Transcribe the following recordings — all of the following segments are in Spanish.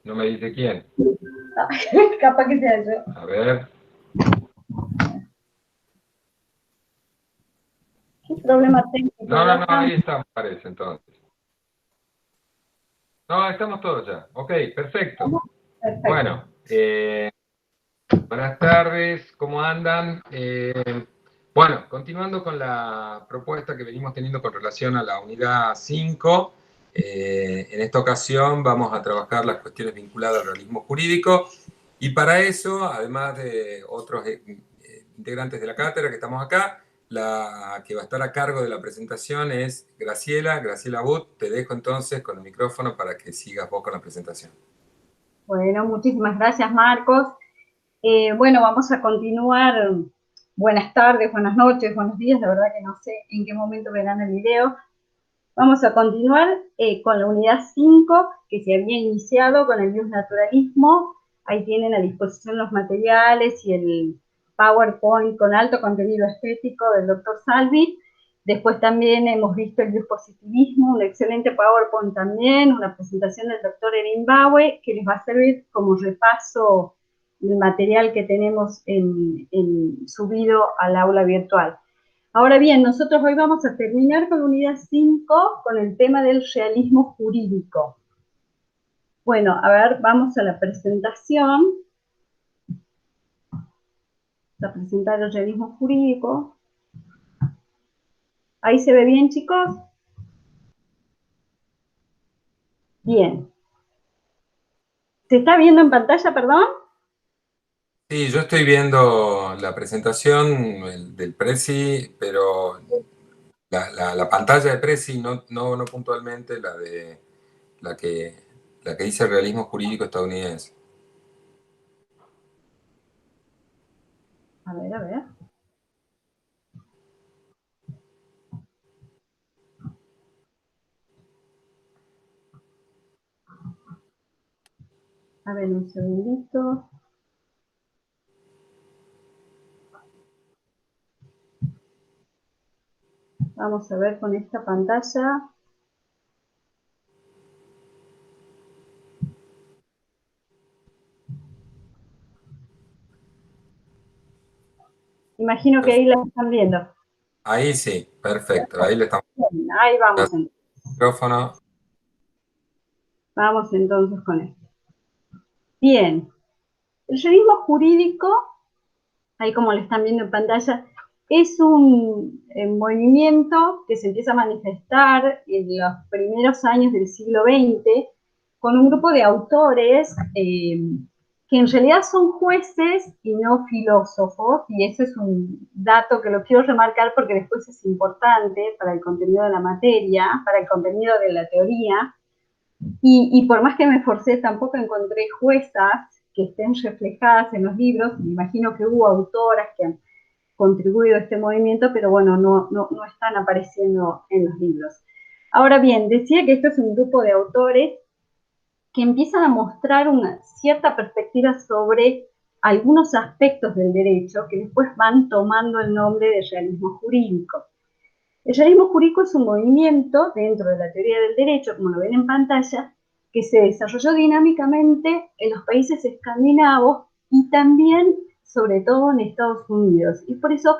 No me dice quién. Capaz que sea yo. A ver. ¿Qué problema técnico No, no, no, acá? ahí estamos, parece, entonces. No, estamos todos ya. Ok, perfecto. Perfecto. Bueno, buenas tardes, ¿cómo andan? Bueno, continuando con la propuesta que venimos teniendo con relación a la unidad 5, en esta ocasión vamos a trabajar las cuestiones vinculadas al realismo jurídico y para eso, además de otros integrantes de la cátedra que estamos acá, la que va a estar a cargo de la presentación es Graciela But. Te dejo entonces con el micrófono para que sigas vos con la presentación. Bueno, muchísimas gracias, Marcos. Bueno, vamos a continuar. Buenas tardes, buenas noches, buenos días. La verdad que no sé en qué momento verán el video. Vamos a continuar con la unidad 5, que se había iniciado con el biosnaturalismo. Ahí tienen a disposición los materiales y el PowerPoint con alto contenido estético del doctor Salvi. Después también hemos visto el biopositivismo, un excelente PowerPoint también, una presentación del doctor Erin Baue, que les va a servir como repaso del material que tenemos subido al aula virtual. Ahora bien, nosotros hoy vamos a terminar con la unidad 5 con el tema del realismo jurídico. Bueno, a ver, vamos a la presentación. Vamos a presentar el realismo jurídico. ¿Ahí se ve bien, chicos? Bien. ¿Se está viendo en pantalla, perdón? Sí, yo estoy viendo la presentación del Prezi, pero la pantalla de Prezi, no puntualmente la que, la que dice realismo jurídico estadounidense. A ver, a ver. A ver, un segundito. Vamos a ver con esta pantalla. Imagino que ahí la están viendo. Ahí sí, perfecto, ahí le estamos Bien, ahí vamos dando entonces. el micrófono. Vamos entonces con esto. Bien. El realismo jurídico, ahí como lo están viendo en pantalla, es un movimiento que se empieza a manifestar en los primeros años del siglo XX con un grupo de autores que en realidad son jueces y no filósofos, y ese es un dato que lo quiero remarcar porque después es importante para el contenido de la materia, para el contenido de la teoría, y por más que me esforcé, tampoco encontré juezas que estén reflejadas en los libros. Me imagino que hubo autoras que han contribuido a este movimiento, pero bueno, no están apareciendo en los libros. Ahora bien, decía que esto es un grupo de autores que empiezan a mostrar una cierta perspectiva sobre algunos aspectos del derecho que después van tomando el nombre de realismo jurídico. El realismo jurídico es un movimiento dentro de la teoría del derecho, como lo ven en pantalla, que se desarrolló dinámicamente en los países escandinavos y también, sobre todo, en Estados Unidos. Y por eso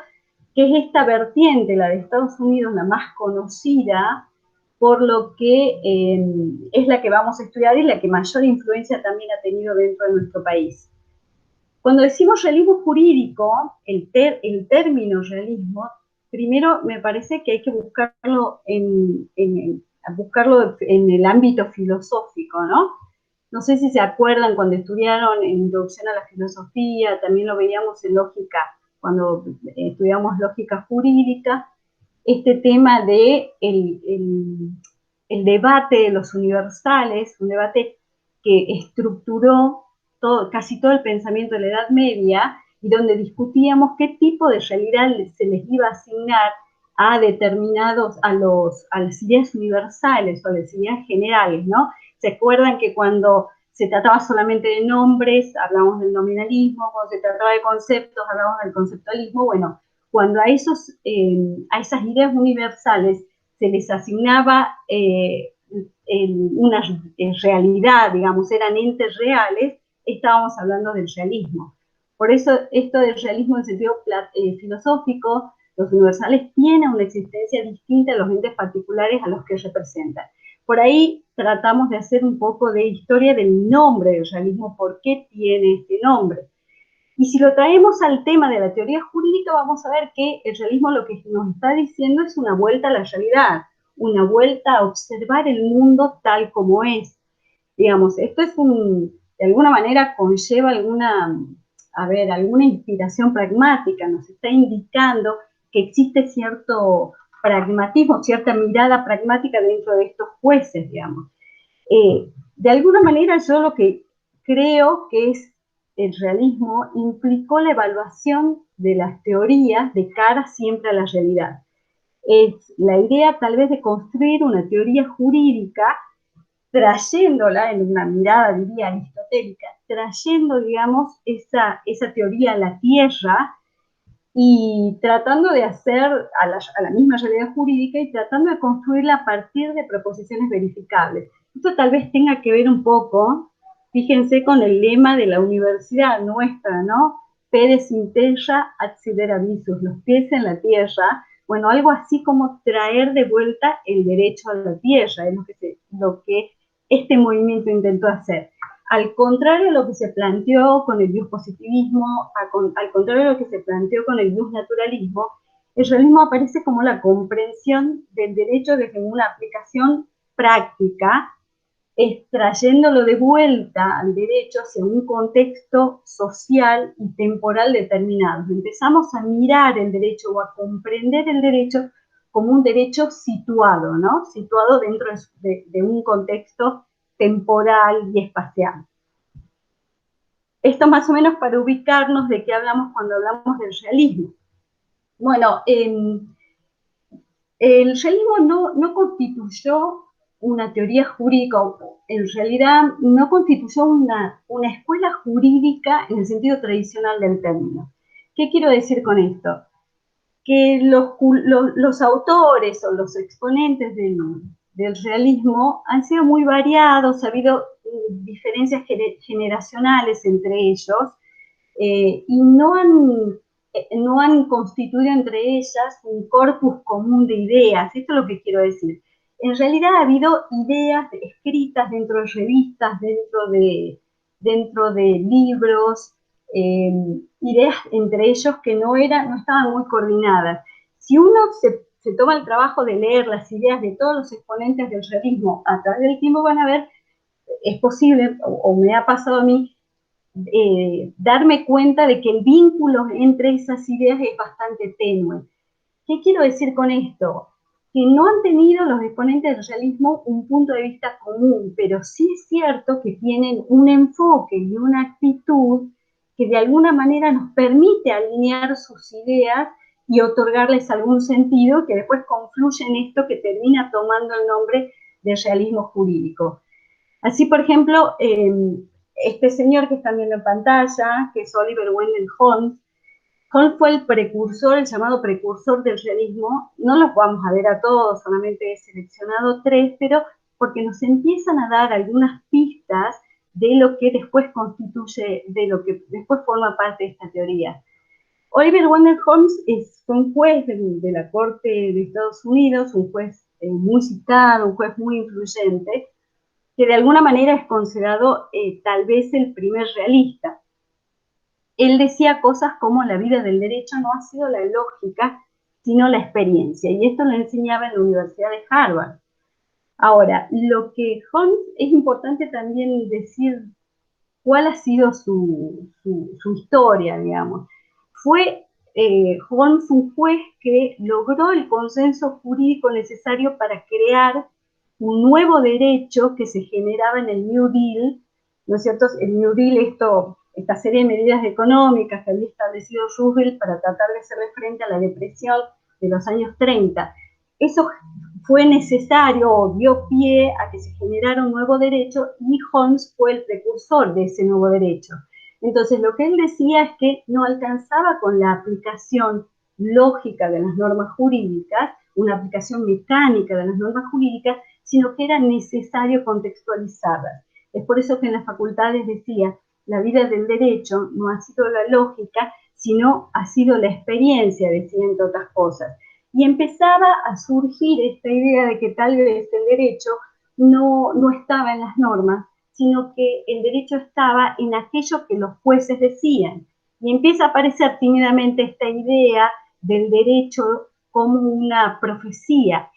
que es esta vertiente, la de Estados Unidos, la más conocida, por lo que es la que vamos a estudiar y la que mayor influencia también ha tenido dentro de nuestro país. Cuando decimos realismo jurídico, el término realismo, primero me parece que hay que buscarlo en el ámbito filosófico, ¿no? No sé si se acuerdan cuando estudiaron en Introducción a la Filosofía, también lo veíamos en lógica, cuando estudiamos lógica jurídica, este tema de el debate de los universales, un debate que estructuró casi todo el pensamiento de la Edad Media y donde discutíamos qué tipo de realidad se les iba a asignar a determinados, a las ideas universales o a las ideas generales, ¿no? ¿Se acuerdan que cuando se trataba solamente de nombres, hablamos del nominalismo, cuando se trataba de conceptos, hablamos del conceptualismo? Bueno, cuando a esas ideas universales se les asignaba una realidad, digamos, eran entes reales, estábamos hablando del realismo. Por eso esto del realismo en sentido filosófico, los universales tienen una existencia distinta a los entes particulares a los que representan. Por ahí tratamos de hacer un poco de historia del nombre del realismo, por qué tiene este nombre. Y si lo traemos al tema de la teoría jurídica, vamos a ver que el realismo lo que nos está diciendo es una vuelta a la realidad, una vuelta a observar el mundo tal como es. Digamos, esto es de alguna manera conlleva alguna inspiración pragmática, nos está indicando que existe cierto pragmatismo, cierta mirada pragmática dentro de estos jueces, digamos. De alguna manera yo lo que creo que es el realismo implicó la evaluación de las teorías de cara siempre a la realidad. Es la idea tal vez de construir una teoría jurídica trayéndola en una mirada, diría, aristotélica, trayendo, digamos, esa teoría a la tierra y tratando de hacer a la misma realidad jurídica y tratando de construirla a partir de proposiciones verificables. Esto tal vez tenga que ver un poco, fíjense, con el lema de la universidad nuestra, ¿no? Pedes in terra acceder avisus, los pies en la tierra. Bueno, algo así como traer de vuelta el derecho a la tierra, es lo que este movimiento intentó hacer. Al contrario de lo que se planteó con el biospositivismo, al contrario de lo que se planteó con el biosnaturalismo, el realismo aparece como la comprensión del derecho desde una aplicación práctica, extrayéndolo de vuelta al derecho hacia un contexto social y temporal determinado. Empezamos a mirar el derecho o a comprender el derecho como un derecho situado, ¿no? Situado dentro de un contexto temporal y espacial. Esto más o menos para ubicarnos de qué hablamos cuando hablamos del realismo. Bueno, el realismo no constituyó una teoría jurídica, en realidad no constituyó una escuela jurídica en el sentido tradicional del término. ¿Qué quiero decir con esto? Que los autores o los exponentes del realismo han sido muy variados, ha habido diferencias generacionales entre ellos, y no han constituido entre ellas un corpus común de ideas. Esto es lo que quiero decir. En realidad ha habido ideas escritas dentro de revistas, dentro de libros, ideas entre ellos que no estaban muy coordinadas. Si uno se toma el trabajo de leer las ideas de todos los exponentes del realismo a través del tiempo, van a ver, es posible, o me ha pasado a mí, darme cuenta de que el vínculo entre esas ideas es bastante tenue. ¿Qué quiero decir con esto? Que no han tenido los exponentes del realismo un punto de vista común, pero sí es cierto que tienen un enfoque y una actitud que de alguna manera nos permite alinear sus ideas y otorgarles algún sentido que después confluye en esto que termina tomando el nombre de realismo jurídico. Así, por ejemplo, este señor que están viendo en pantalla, que es Oliver Wendell Holmes, Holmes fue el llamado precursor del realismo. No los vamos a ver a todos, solamente he seleccionado 3, pero porque nos empiezan a dar algunas pistas de lo que después constituye, de lo que después forma parte de esta teoría. Oliver Wendell Holmes fue un juez de la Corte de Estados Unidos, un juez muy citado, un juez muy influyente, que de alguna manera es considerado tal vez el primer realista. Él decía cosas como la vida del derecho no ha sido la lógica, sino la experiencia, y esto lo enseñaba en la Universidad de Harvard. Ahora, lo que Holmes, es importante también decir cuál ha sido su historia, digamos. Fue Holmes un juez que logró el consenso jurídico necesario para crear un nuevo derecho que se generaba en el New Deal, ¿no es cierto? El New Deal, esta serie de medidas económicas que había establecido Roosevelt para tratar de hacerle frente a la depresión de los años 30. Eso fue necesario o dio pie a que se generara un nuevo derecho y Holmes fue el precursor de ese nuevo derecho. Entonces, lo que él decía es que no alcanzaba con la aplicación lógica de las normas jurídicas, una aplicación mecánica de las normas jurídicas, sino que era necesario contextualizarlas. Es por eso que en las facultades decía, la vida del derecho no ha sido la lógica, sino ha sido la experiencia, decía entre otras cosas. Y empezaba a surgir esta idea de que tal vez el derecho no estaba en las normas, sino que el derecho estaba en aquello que los jueces decían. Y empieza a aparecer tímidamente esta idea del derecho como una profecía,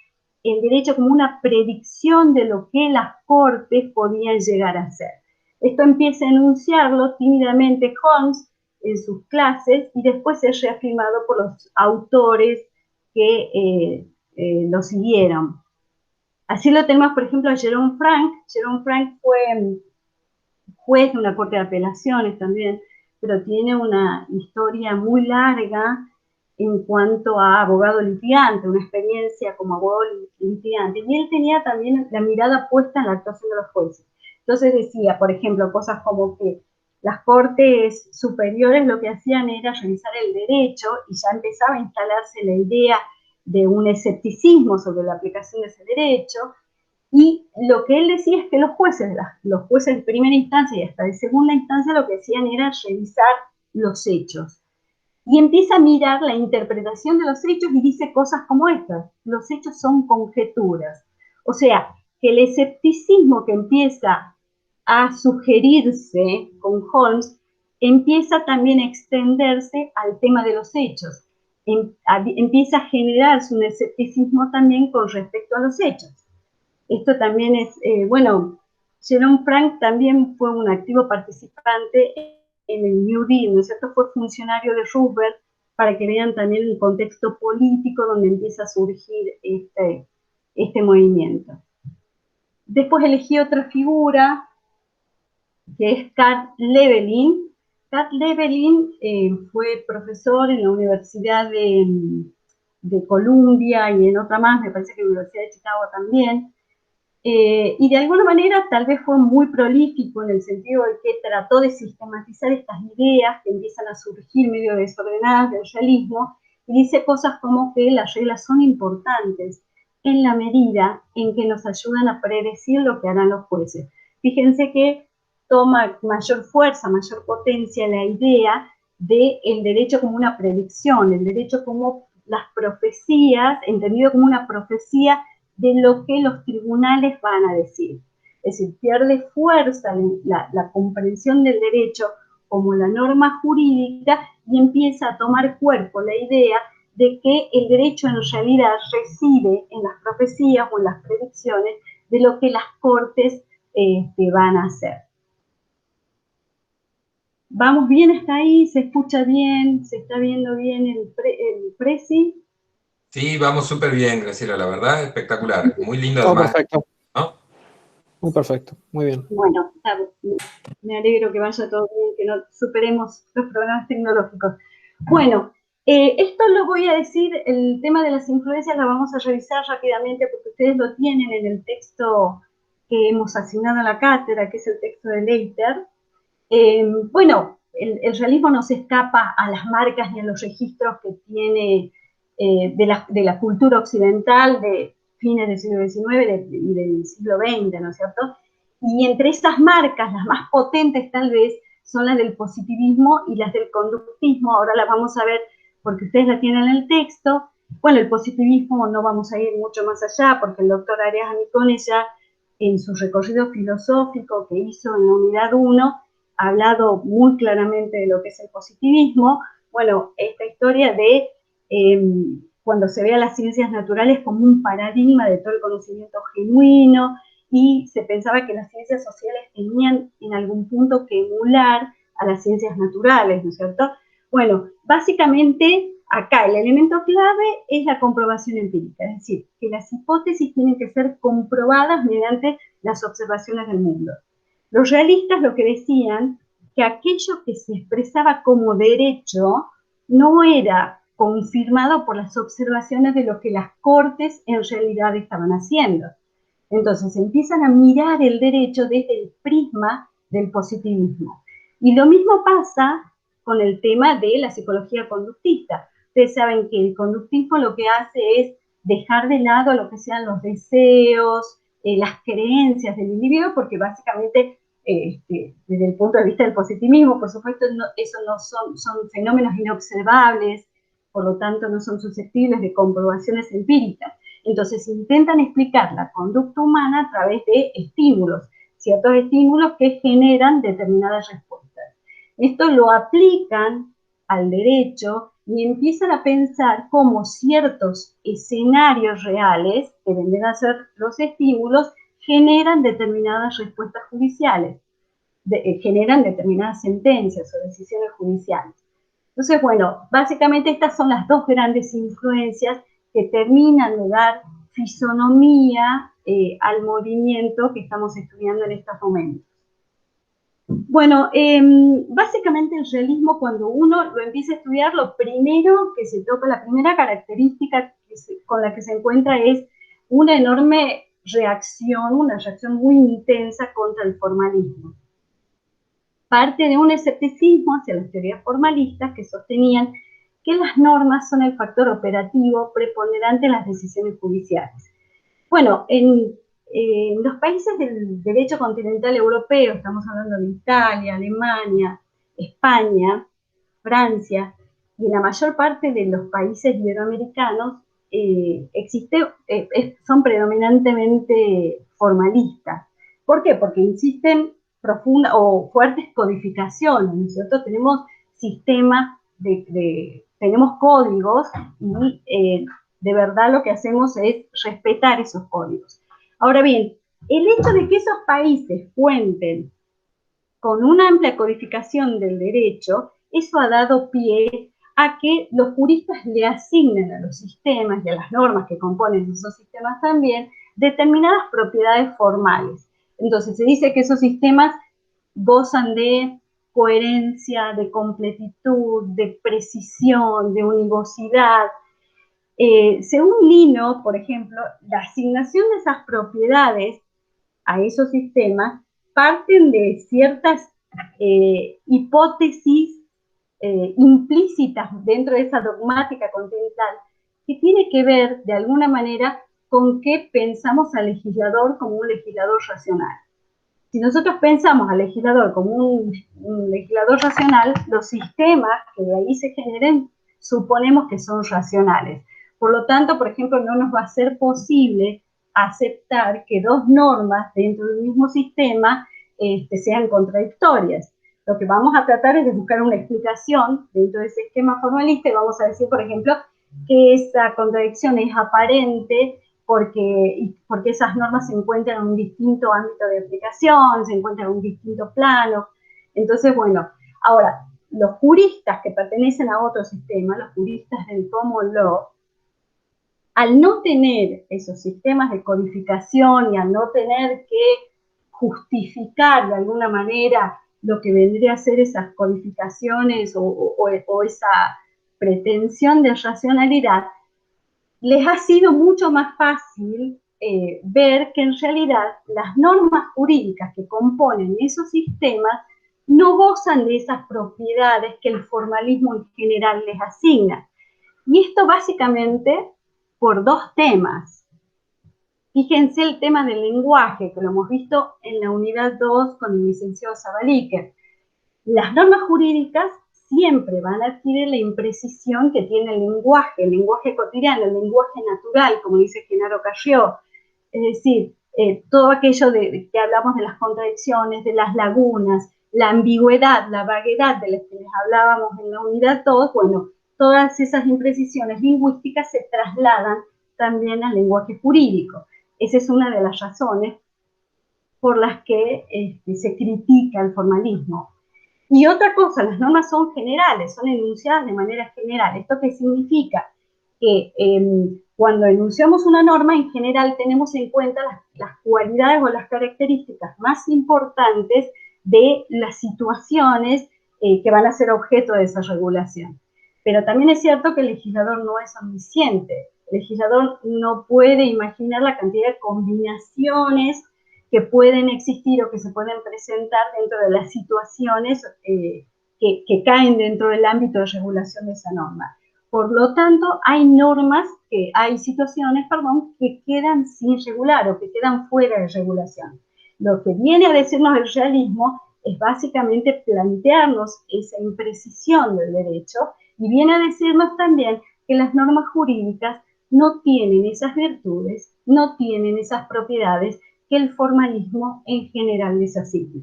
el derecho como una predicción de lo que las cortes podían llegar a hacer. Esto empieza a enunciarlo tímidamente Holmes en sus clases y después es reafirmado por los autores que lo siguieron. Así lo tenemos, por ejemplo, a Jerome Frank. Jerome Frank fue juez de una corte de apelaciones también, pero tiene una historia muy larga en cuanto a abogado litigante, una experiencia como abogado litigante. Y él tenía también la mirada puesta en la actuación de los jueces. Entonces decía, por ejemplo, cosas como que las cortes superiores lo que hacían era revisar el derecho y ya empezaba a instalarse la idea de un escepticismo sobre la aplicación de ese derecho. Y lo que él decía es que los jueces de primera instancia y hasta de segunda instancia lo que hacían era revisar los hechos. Y empieza a mirar la interpretación de los hechos y dice cosas como estas: los hechos son conjeturas. O sea, que el escepticismo que empieza a sugerirse con Holmes empieza también a extenderse al tema de los hechos. Empieza a generarse un escepticismo también con respecto a los hechos. Esto también es, bueno, Jerome Frank también fue un activo participante en el New Deal, ¿no es cierto? Fue funcionario de Roosevelt, para que vean también el contexto político donde empieza a surgir este movimiento. Después elegí otra figura, que es Carl Levelin. Carl Levelin fue profesor en la Universidad de Columbia y en otra más, me parece que en la Universidad de Chicago también. Y de alguna manera tal vez fue muy prolífico en el sentido de que trató de sistematizar estas ideas que empiezan a surgir medio desordenadas del realismo, y dice cosas como que las reglas son importantes en la medida en que nos ayudan a predecir lo que harán los jueces. Fíjense que toma mayor fuerza, mayor potencia la idea del derecho como una predicción, el derecho como las profecías, entendido como una profecía de lo que los tribunales van a decir. Es decir, pierde fuerza la comprensión del derecho como la norma jurídica y empieza a tomar cuerpo la idea de que el derecho en realidad reside en las profecías o en las predicciones de lo que las cortes van a hacer. ¿Vamos bien hasta ahí? ¿Se escucha bien? ¿Se está viendo bien el presi? Sí, vamos súper bien, Graciela, la verdad, espectacular. Muy lindo además. Perfecto. ¿No? Muy perfecto, muy bien. Bueno, me alegro que vaya todo bien, que no superemos los problemas tecnológicos. Bueno, esto lo voy a decir, el tema de las influencias lo vamos a revisar rápidamente porque ustedes lo tienen en el texto que hemos asignado a la cátedra, que es el texto de Leiter. Bueno, el realismo no se escapa a las marcas ni a los registros que tiene de la cultura occidental de fines del siglo XIX y del siglo XX, ¿no es cierto? Y entre esas marcas, las más potentes tal vez, son las del positivismo y las del conductismo. Ahora las vamos a ver porque ustedes la tienen en el texto. Bueno, el positivismo no vamos a ir mucho más allá porque el doctor Arias Amicone ya en su recorrido filosófico que hizo en la unidad 1 ha hablado muy claramente de lo que es el positivismo. Bueno, esta historia de cuando se ve a las ciencias naturales como un paradigma de todo el conocimiento genuino, y se pensaba que las ciencias sociales tenían en algún punto que emular a las ciencias naturales, ¿no es cierto? Bueno, básicamente acá el elemento clave es la comprobación empírica, es decir, que las hipótesis tienen que ser comprobadas mediante las observaciones del mundo. Los realistas lo que decían, que aquello que se expresaba como derecho no era confirmado por las observaciones de lo que las cortes en realidad estaban haciendo. Entonces empiezan a mirar el derecho desde el prisma del positivismo. Y lo mismo pasa con el tema de la psicología conductista. Ustedes saben que el conductismo lo que hace es dejar de lado lo que sean los deseos, las creencias del individuo, porque básicamente, desde el punto de vista del positivismo, por supuesto, eso no son fenómenos inobservables, por lo tanto no son susceptibles de comprobaciones empíricas. Entonces intentan explicar la conducta humana a través de estímulos, ciertos estímulos que generan determinadas respuestas. Esto lo aplican al derecho y empiezan a pensar cómo ciertos escenarios reales, que vendrían a ser los estímulos, generan determinadas respuestas judiciales, generan determinadas sentencias o decisiones judiciales. Entonces, bueno, básicamente estas son las dos grandes influencias que terminan de dar fisonomía al movimiento que estamos estudiando en estos momentos. Bueno, básicamente el realismo, cuando uno lo empieza a estudiar, lo primero que se toca, la primera característica con la que se encuentra es una enorme reacción, una reacción muy intensa contra el formalismo. Parte de un escepticismo hacia las teorías formalistas que sostenían que las normas son el factor operativo preponderante en las decisiones judiciales. Bueno, en los países del derecho continental europeo, estamos hablando de Italia, Alemania, España, Francia, y en la mayor parte de los países iberoamericanos, son predominantemente formalistas. ¿Por qué? Porque insisten profundas o fuertes codificaciones, ¿no es cierto? Tenemos sistemas, tenemos códigos y de verdad lo que hacemos es respetar esos códigos. Ahora bien, el hecho de que esos países cuenten con una amplia codificación del derecho, eso ha dado pie a que los juristas le asignen a los sistemas y a las normas que componen esos sistemas también determinadas propiedades formales. Entonces se dice que esos sistemas gozan de coherencia, de completitud, de precisión, de univocidad. Según Lino, por ejemplo, la asignación de esas propiedades a esos sistemas parten de ciertas hipótesis implícitas dentro de esa dogmática continental que tiene que ver, de alguna manera, con que pensamos al legislador como un legislador racional. Si nosotros pensamos al legislador como un legislador racional, los sistemas que de ahí se generen suponemos que son racionales. Por lo tanto, por ejemplo, no nos va a ser posible aceptar que dos normas dentro del mismo sistema sean contradictorias. Lo que vamos a tratar es de buscar una explicación dentro de ese esquema formalista y vamos a decir, por ejemplo, que esa contradicción es aparente porque esas normas se encuentran en un distinto ámbito de aplicación, se encuentran en un distinto plano. Entonces, bueno, ahora, los juristas que pertenecen a otro sistema, los juristas del common law, al no tener esos sistemas de codificación y al no tener que justificar de alguna manera lo que vendría a ser esas codificaciones o esa pretensión de racionalidad, les ha sido mucho más fácil ver que en realidad las normas jurídicas que componen esos sistemas no gozan de esas propiedades que el formalismo en general les asigna. Y esto básicamente por dos temas. Fíjense el tema del lenguaje, que lo hemos visto en la unidad 2 con el licenciado Zabalíquer. Las normas jurídicas siempre van a adquirir la imprecisión que tiene el lenguaje cotidiano, el lenguaje natural, como dice Genaro Carrió. Es decir, todo aquello de que hablamos de las contradicciones, de las lagunas, la ambigüedad, la vaguedad de las que les hablábamos en la unidad 2, bueno, todas esas imprecisiones lingüísticas se trasladan también al lenguaje jurídico. Esa es una de las razones por las que se critica el formalismo. Y otra cosa, las normas son generales, son enunciadas de manera general. ¿Esto qué significa? Que cuando enunciamos una norma, en general tenemos en cuenta las cualidades o las características más importantes de las situaciones que van a ser objeto de esa regulación. Pero también es cierto que el legislador no es omnisciente. El legislador no puede imaginar la cantidad de combinaciones que pueden existir o que se pueden presentar dentro de las situaciones que caen dentro del ámbito de regulación de esa norma. Por lo tanto, hay hay situaciones, perdón, que quedan sin regular o que quedan fuera de regulación. Lo que viene a decirnos el realismo es básicamente plantearnos esa imprecisión del derecho y viene a decirnos también que las normas jurídicas no tienen esas virtudes, no tienen esas propiedades que el formalismo en general les asigna.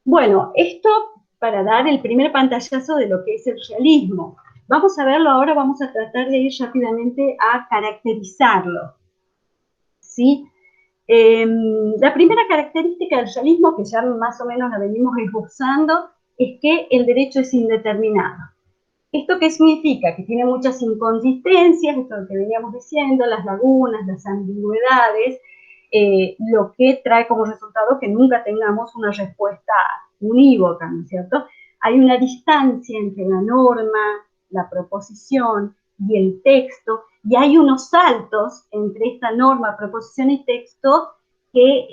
Bueno, esto para dar el primer pantallazo de lo que es el realismo. Vamos a verlo ahora, vamos a tratar de ir rápidamente a caracterizarlo. ¿Sí? La primera característica del realismo, que ya más o menos la venimos esbozando, es que el derecho es indeterminado. ¿Esto qué significa? Que tiene muchas inconsistencias, esto es lo que veníamos diciendo, las lagunas, las ambigüedades, lo que trae como resultado que nunca tengamos una respuesta unívoca, ¿no es cierto? Hay una distancia entre la norma, la proposición y el texto, y hay unos saltos entre esta norma, proposición y texto que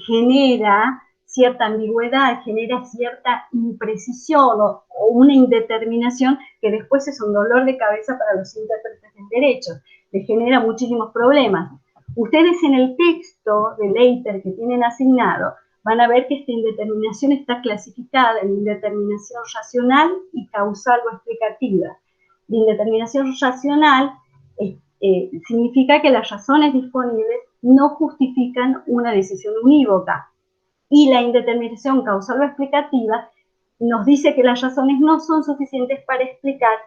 genera cierta ambigüedad, genera cierta imprecisión o una indeterminación que después es un dolor de cabeza para los intérpretes del derecho, les genera muchísimos problemas. Ustedes en el texto de Leiter que tienen asignado van a ver que esta indeterminación está clasificada en indeterminación racional y causal o explicativa. La indeterminación racional significa que las razones disponibles no justifican una decisión unívoca. Y la indeterminación causal o explicativa nos dice que las razones no son suficientes para explicar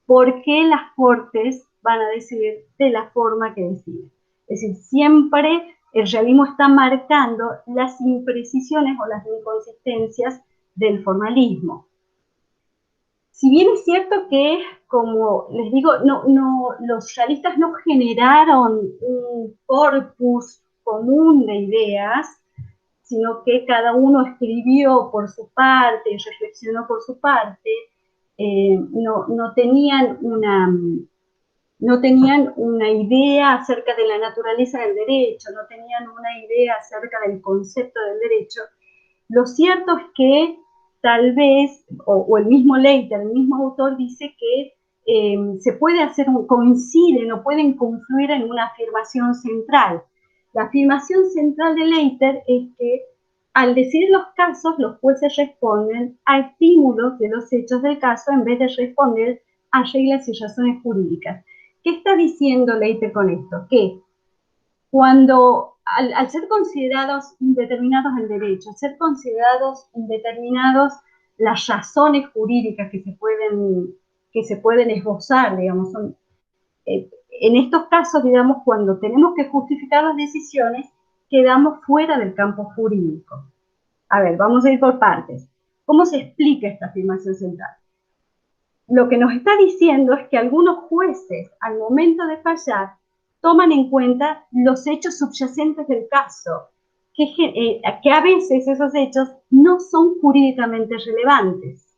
por qué las cortes van a decidir de la forma que deciden. Es decir, siempre el realismo está marcando las imprecisiones o las inconsistencias del formalismo. Si bien es cierto que, como les digo, los realistas no generaron un corpus común de ideas, sino que cada uno escribió por su parte, reflexionó por su parte, no tenían una idea acerca de la naturaleza del derecho, no tenían una idea acerca del concepto del derecho. Lo cierto es que tal vez, o el mismo Leiter, el mismo autor, dice que se puede coinciden o pueden confluir en una afirmación central. La afirmación central de Leiter es que al decidir los casos, los jueces responden a estímulos de los hechos del caso en vez de responder a reglas y razones jurídicas. ¿Qué está diciendo Leiter con esto? Que cuando, al ser considerados indeterminados el derecho, al ser considerados indeterminados las razones jurídicas que se pueden esbozar, digamos, en estos casos, digamos, cuando tenemos que justificar las decisiones, quedamos fuera del campo jurídico. A ver, vamos a ir por partes. ¿Cómo se explica esta afirmación central? Lo que nos está diciendo es que algunos jueces, al momento de fallar, toman en cuenta los hechos subyacentes del caso, que a veces esos hechos no son jurídicamente relevantes.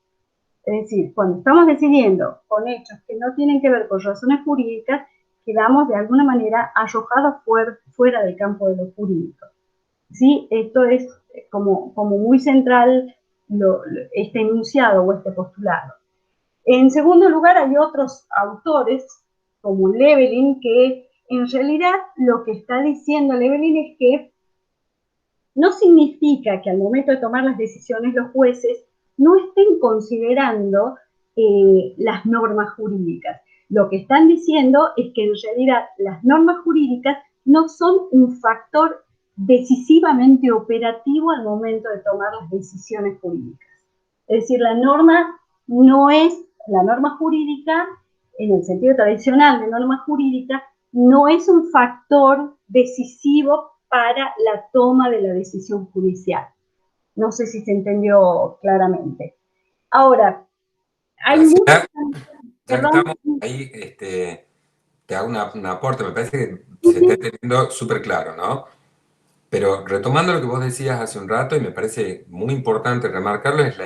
Es decir, cuando estamos decidiendo con hechos que no tienen que ver con razones jurídicas, quedamos de alguna manera arrojados fuera del campo de lo jurídico. ¿Sí? Esto es como muy central este enunciado o este postulado. En segundo lugar, hay otros autores, como Levelin, que en realidad lo que está diciendo Levelin es que no significa que al momento de tomar las decisiones los jueces no estén considerando las normas jurídicas. Lo que están diciendo es que en realidad las normas jurídicas no son un factor decisivamente operativo al momento de tomar las decisiones jurídicas. Es decir, la norma jurídica, en el sentido tradicional de norma jurídica, no es un factor decisivo para la toma de la decisión judicial. No sé si se entendió claramente. Ahora, hay muchas... Ya que estamos ahí, te hago un aporte, me parece que se está entendiendo súper claro, ¿no? Pero retomando lo que vos decías hace un rato, y me parece muy importante remarcarlo, es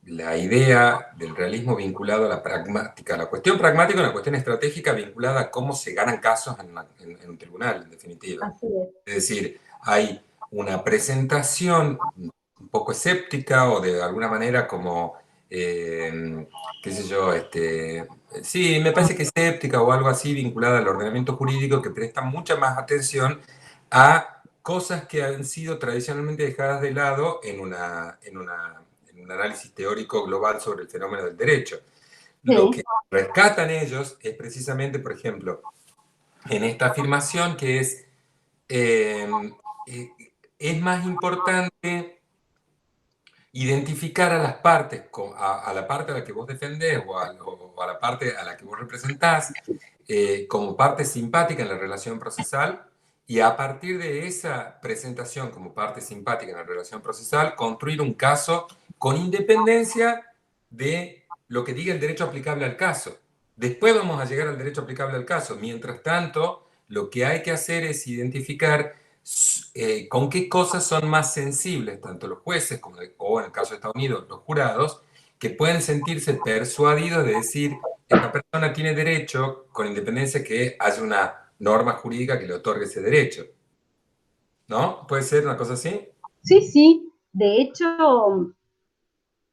la idea del realismo vinculado a la pragmática. La cuestión pragmática es una cuestión estratégica vinculada a cómo se ganan casos en un tribunal, en definitiva. Así es. Es decir, hay una presentación un poco escéptica o de alguna manera como qué sé yo, sí, me parece que escéptica o algo así vinculada al ordenamiento jurídico, que presta mucha más atención a cosas que han sido tradicionalmente dejadas de lado en un análisis teórico global sobre el fenómeno del derecho. Lo que rescatan ellos es precisamente, por ejemplo, en esta afirmación que es más importante identificar a las partes, a la parte a la que vos defendés o a la parte a la que vos representás como parte simpática en la relación procesal, y a partir de esa presentación como parte simpática en la relación procesal, construir un caso con independencia de lo que diga el derecho aplicable al caso. Después vamos a llegar al derecho aplicable al caso. Mientras tanto, lo que hay que hacer es identificar con qué cosas son más sensibles, tanto los jueces como, o en el caso de Estados Unidos, los jurados, que pueden sentirse persuadidos de decir, esta persona tiene derecho, con independencia que haya una norma jurídica que le otorgue ese derecho. ¿No? ¿Puede ser una cosa así? Sí, sí. De hecho,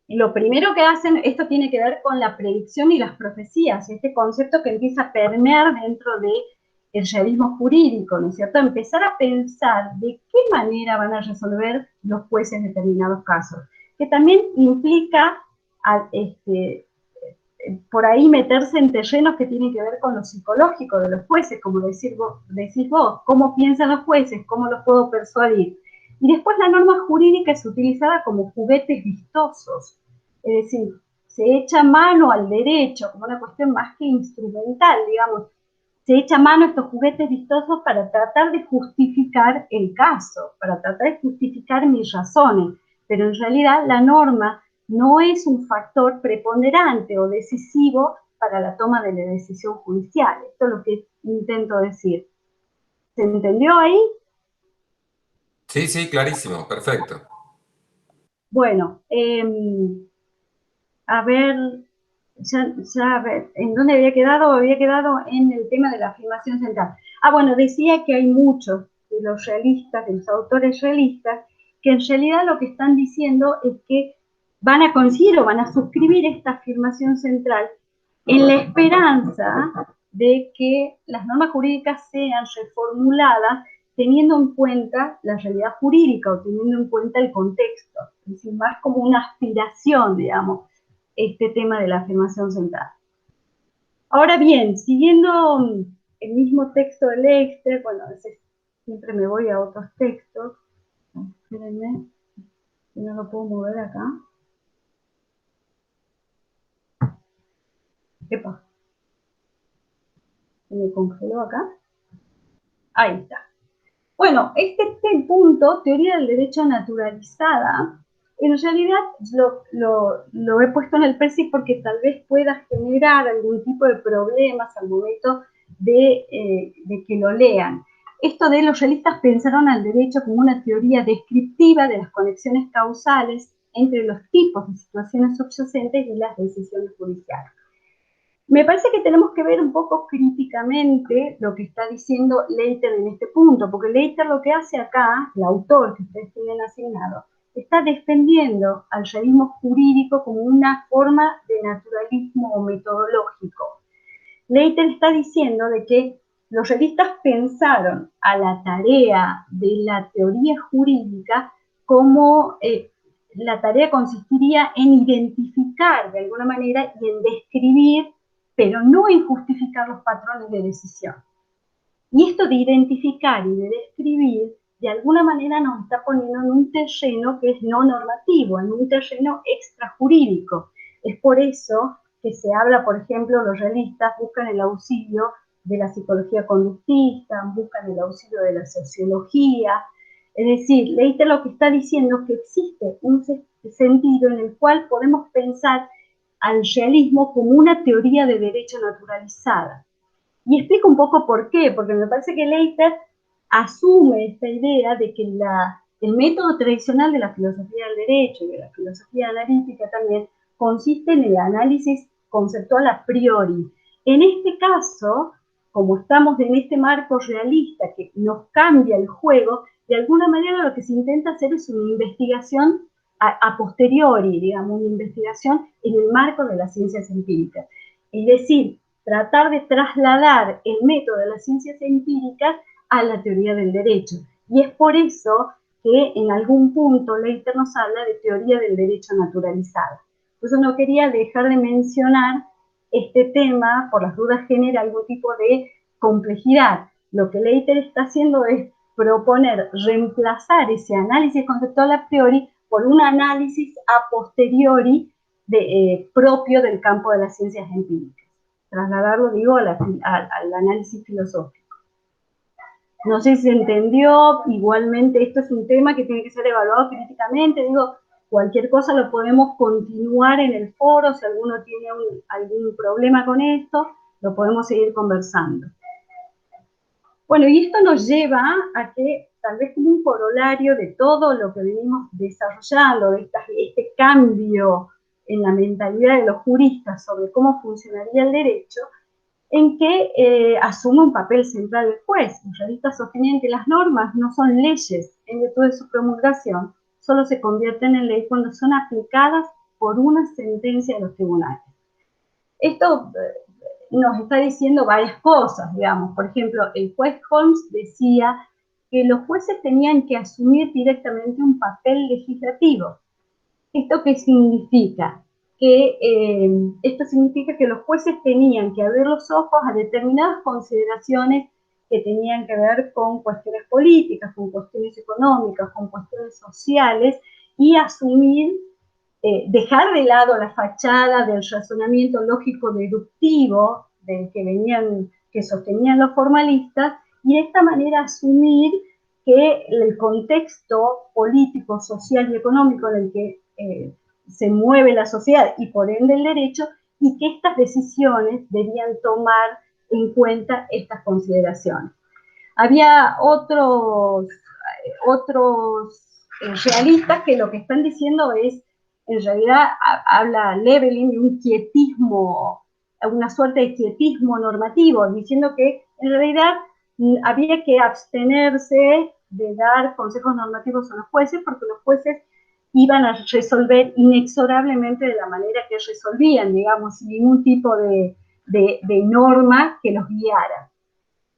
lo primero que hacen, esto tiene que ver con la predicción y las profecías, este concepto que empieza a permear dentro del realismo jurídico, ¿no es cierto? Empezar a pensar de qué manera van a resolver los jueces determinados casos, que también implica por ahí meterse en terrenos que tienen que ver con lo psicológico de los jueces, como decís vos, cómo piensan los jueces, cómo los puedo persuadir. Y después la norma jurídica es utilizada como juguetes vistosos, es decir, se echa mano al derecho como una cuestión más que instrumental, digamos, se echa mano a estos juguetes vistosos para tratar de justificar el caso, para tratar de justificar mis razones, pero en realidad la norma no es un factor preponderante o decisivo para la toma de la decisión judicial. Esto es lo que intento decir. ¿Se entendió ahí? Sí, sí, clarísimo, perfecto. Bueno, a ver, a ver, ¿en dónde había quedado? Había quedado en el tema de la afirmación central. Bueno, decía que hay muchos de los realistas, de los autores realistas, que en realidad lo que están diciendo es que van a coincidir o van a suscribir esta afirmación central en la esperanza de que las normas jurídicas sean reformuladas teniendo en cuenta la realidad jurídica o teniendo en cuenta el contexto, es decir, más como una aspiración, digamos, este tema de la afirmación central. Ahora bien, siguiendo el mismo texto de Leister, bueno, a veces siempre me voy a otros textos, espérenme, que no lo puedo mover acá. Epa, se me congeló acá. Ahí está. Bueno, este punto, teoría del derecho naturalizada, en realidad lo he puesto en el PERSI porque tal vez pueda generar algún tipo de problemas al momento de que lo lean. Esto de los realistas pensaron al derecho como una teoría descriptiva de las conexiones causales entre los tipos de situaciones subyacentes y las decisiones judiciales. Me parece que tenemos que ver un poco críticamente lo que está diciendo Leiter en este punto, porque Leiter lo que hace acá, el autor que ustedes tienen asignado, está defendiendo al realismo jurídico como una forma de naturalismo o metodológico. Leiter está diciendo de que los realistas pensaron a la tarea de la teoría jurídica como la tarea consistiría en identificar de alguna manera y en describir, pero no en justificar los patrones de decisión. Y esto de identificar y de describir, de alguna manera nos está poniendo en un terreno que es no normativo, en un terreno extrajurídico. Es por eso que se habla, por ejemplo, los realistas buscan el auxilio de la psicología conductista, buscan el auxilio de la sociología. Es decir, Leiter lo que está diciendo es que existe un sentido en el cual podemos pensar al realismo como una teoría de derecho naturalizada. Y explico un poco por qué, porque me parece que Leiter asume esta idea de que el método tradicional de la filosofía del derecho y de la filosofía analítica también consiste en el análisis conceptual a priori. En este caso, como estamos en este marco realista que nos cambia el juego, de alguna manera lo que se intenta hacer es una investigación a posteriori, digamos, una investigación en el marco de las ciencias empíricas. Es decir, tratar de trasladar el método de las ciencias empíricas a la teoría del derecho. Y es por eso que en algún punto Leiter nos habla de teoría del derecho naturalizada. Por eso no quería dejar de mencionar este tema, por las dudas genera algún tipo de complejidad. Lo que Leiter está haciendo es proponer reemplazar ese análisis conceptual a priori por un análisis a posteriori propio del campo de las ciencias empíricas. Trasladarlo, digo, al análisis filosófico. No sé si se entendió, igualmente esto es un tema que tiene que ser evaluado críticamente, digo, cualquier cosa lo podemos continuar en el foro, si alguno tiene algún problema con esto, lo podemos seguir conversando. Bueno, y esto nos lleva a que, tal vez como un corolario de todo lo que venimos desarrollando, de este cambio en la mentalidad de los juristas sobre cómo funcionaría el derecho, en que asume un papel central el juez. Los juristas sostienen que las normas no son leyes en virtud de su promulgación, solo se convierten en ley cuando son aplicadas por una sentencia de los tribunales. Esto nos está diciendo varias cosas, digamos. Por ejemplo, el juez Holmes decía que los jueces tenían que asumir directamente un papel legislativo. ¿Esto qué significa? Esto significa que los jueces tenían que abrir los ojos a determinadas consideraciones que tenían que ver con cuestiones políticas, con cuestiones económicas, con cuestiones sociales, y asumir, dejar de lado la fachada del razonamiento lógico deductivo del que sostenían los formalistas, y de esta manera asumir que el contexto político, social y económico en el que se mueve la sociedad y por ende el derecho, y que estas decisiones debían tomar en cuenta estas consideraciones. Había otros realistas que lo que están diciendo es, en realidad habla Levelin de un quietismo, una suerte de quietismo normativo, diciendo que en realidad había que abstenerse de dar consejos normativos a los jueces, porque los jueces iban a resolver inexorablemente de la manera que resolvían, digamos, sin ningún tipo de norma que los guiara.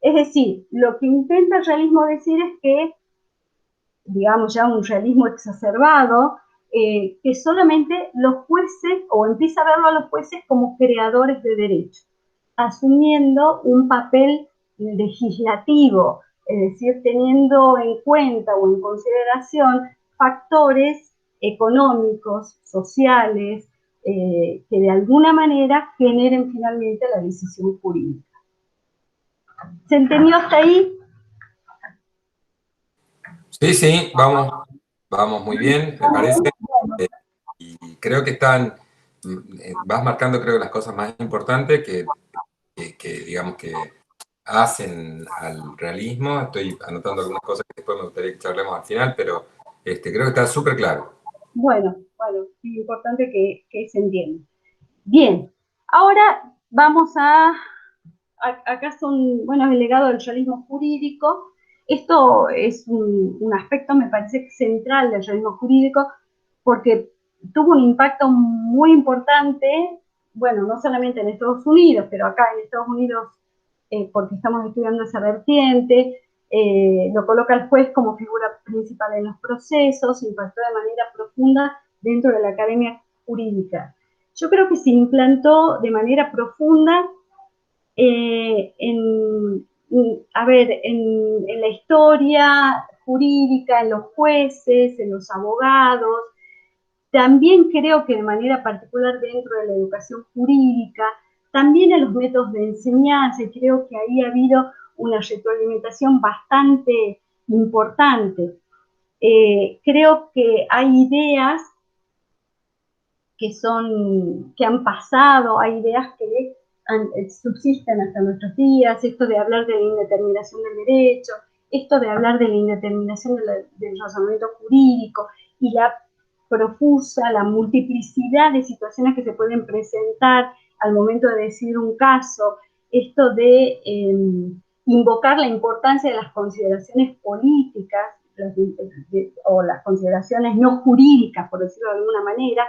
Es decir, lo que intenta el realismo decir es que, digamos ya un realismo exacerbado, que solamente los jueces, o empieza a verlo a los jueces como creadores de derecho, asumiendo un papel legislativo, es decir, teniendo en cuenta o en consideración factores económicos, sociales, que de alguna manera generen finalmente la decisión jurídica. ¿Se entendió hasta ahí? Sí, sí, vamos muy bien, me parece. Y creo que vas marcando, creo, las cosas más importantes que digamos, que hacen al realismo. Estoy anotando algunas cosas que después me gustaría que charlemos al final, pero creo que está súper claro. Bueno, es importante que se entienda. Bien, ahora vamos acá son, bueno, es el legado del realismo jurídico. Esto es un aspecto, me parece, central del realismo jurídico, porque tuvo un impacto muy importante, bueno, no solamente en Estados Unidos, pero acá en Estados Unidos, porque estamos estudiando esa vertiente, lo coloca el juez como figura principal en los procesos, impactó de manera profunda dentro de la academia jurídica. Yo creo que se implantó de manera profunda en la historia jurídica, en los jueces, en los abogados. También creo que de manera particular dentro de la educación jurídica, también en los métodos de enseñanza, y creo que ahí ha habido una retroalimentación bastante importante. Creo que hay ideas que han pasado, hay ideas que subsisten hasta nuestros días, esto de hablar de la indeterminación del derecho, esto de hablar de la indeterminación del razonamiento jurídico y la profusa, la multiplicidad de situaciones que se pueden presentar al momento de decidir un caso, esto de invocar la importancia de las consideraciones políticas o las consideraciones no jurídicas, por decirlo de alguna manera,